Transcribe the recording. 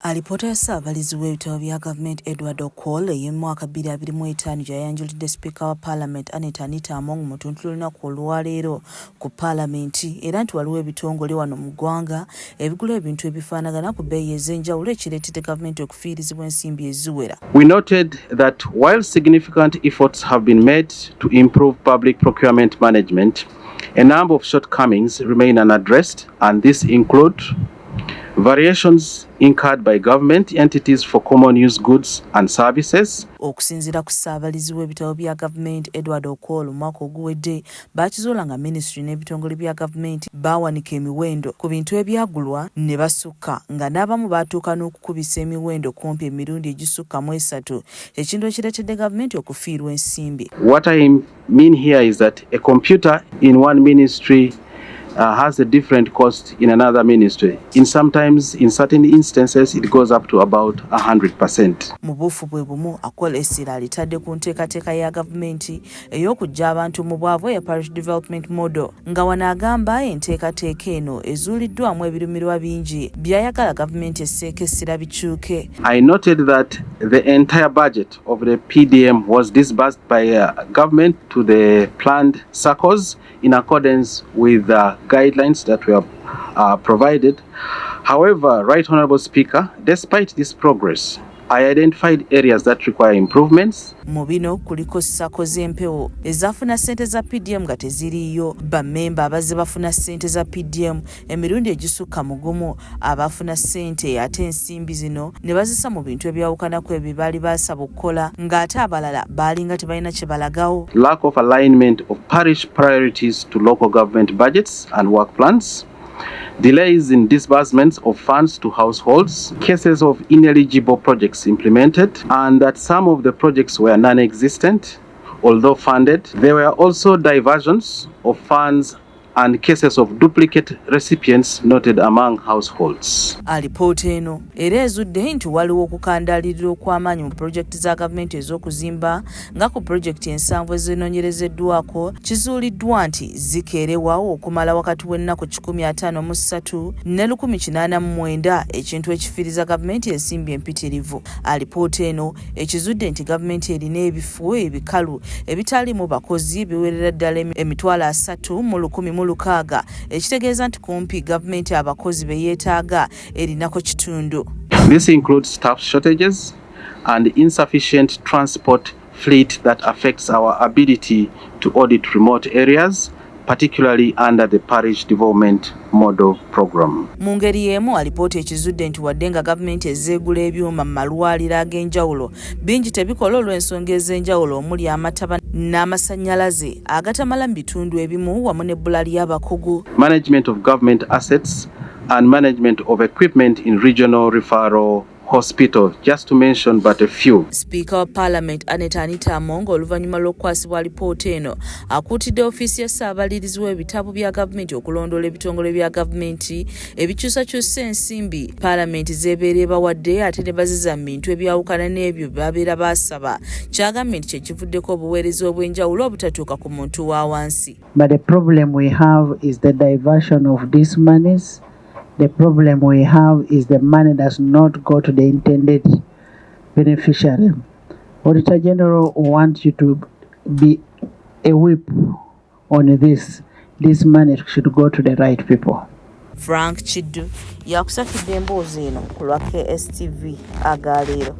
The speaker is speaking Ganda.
Alipoota ya ssaabalizi w'ebitabo bya Govment Edward Okwol ey'omwaka 2025 gyayanjulidde Sipiika wa Paalamenti Anita Among mu tuntu lunaku olwaleero ku Paalamenti era nti waliwo ebitongole wano mu ggwanga ebigula ebintu ebifaanagana ku bbeeyi ez'enjawulo ekireetedde gavumenti okufiirizibwa ensimbi eziwera. We noted that while significant efforts have been made to improve public procurement management, a number of shortcomings remain unaddressed, and these include variations incurred by government entities for common use goods and services. Okusinziira ku ssaabalizi w'ebitabo bya Govment Edward Okwol omwaka oguwedde baakizuula nga minisitule n'ebitongole bya gavumenti baawanika emiwendo ku bintu ebyagulwa ne basukka nga n'abamu baatuuka n'okukubisa emiwendo kumpi emirundi egisukka mu 3, ekintu ekireetedde gavumenti okufiirwa ensimbi. What I mean here is that a computer in one ministry has a different cost in another ministry. In certain instances, it goes up to about 100%. Mu buufu bwe bumu akola essira alitadde ku nteekateeka ya gavumenti ey'okuggya abantu mu bwavu ya parish development model nga wano agamba enteekateeka eno ezuuliddwamu ebirumirwa bingi by'ayagala gavumenti esseeko essira bikyuke. I noted that the entire budget of the PDM was disbursed by government to the planned circles in accordance with the guidelines that were provided. However, Right Honourable Speaker, despite this progress, I identified areas that require improvements. Mu bino kuliko ssako z'empewo ezaafuna ssente za PDM nga teziriiyo, bammemba abazze bafuna ssente za PDM emirundi egisukka mu gumu abaafuna ssente ate ensimbi zino ne bazisa mu bintu ebyawukanako ebyo baali baasaba okukola ng'ate abalala baalinga tebalina kye balagawo. Lack of alignment of parish priorities to local government budgets and work plans. Delays in disbursements of funds to households, cases of ineligible projects implemented, and that some of the projects were non-existent, although funded. There were also diversions of funds and cases of duplicate recipients noted among households. Alipoota eno era ezudde nti waliwo okukandaalirira okw'amaanyi mu pulojekiti za gavumenti ez'okuzimba nga ku pulojekiti ensanvu ezinoonyerezeddwako kizuuliddwa nti zikeerewawo okumala wakati w'ennaku 153 ne 189, ekintu ekifiiriza gavumenti ensimbi empitirivu. Alipoota eno ekizudde nti gavumenti erina ebifo ebikalu ebitaliimu bakozi biwerera ddala 3,160, ekitegeeza nti kumpi gavumenti abakozi be yeetaaga erinako kitundu. This includes staff shortages and insufficient transport fleet that affects our ability to audit remote areas, particularly under the parish development model program. Mu ngeri y'emu alipoota ekizudde nti wadde nga gavumenti ezeegula ebyuma mu malwaliro ag'enjawulo bingi tebikola olw'ensonga ez'enjawulo omuli amataba n'amasannyalaze agatamala mu bitundu ebimu wamu n'ebbula ly'abakugu. Management of government assets and management of equipment in regional referral hospital, just to mention but a few. Sipiika wa Paalamenti Anita Among oluvannyuma lw'okukwasibwa alipoota eno akuutidde ofiisi ya ssaabalizi w'ebitabo bya gavumenti okulondoola ebitongole bya gavumenti ebikyusakyusa ensimbi Paalamenti z'ebeera ebawadde ate ne baziza mu bintu ebyawukana n'ebyo babeera baasaba. Kyagambye nti kyekivuddeko obuweereza obw'enjawulo obutatuuka ku muntu wa wansi. But the problem we have is the diversion of these monies. The problem we have is the money does not go to the intended beneficiary. Auditor General wants you to be a whip on this. This money should go to the right people. Frank Chiddu yakusakidde emboozi eno ku lwa KSTV agaleero.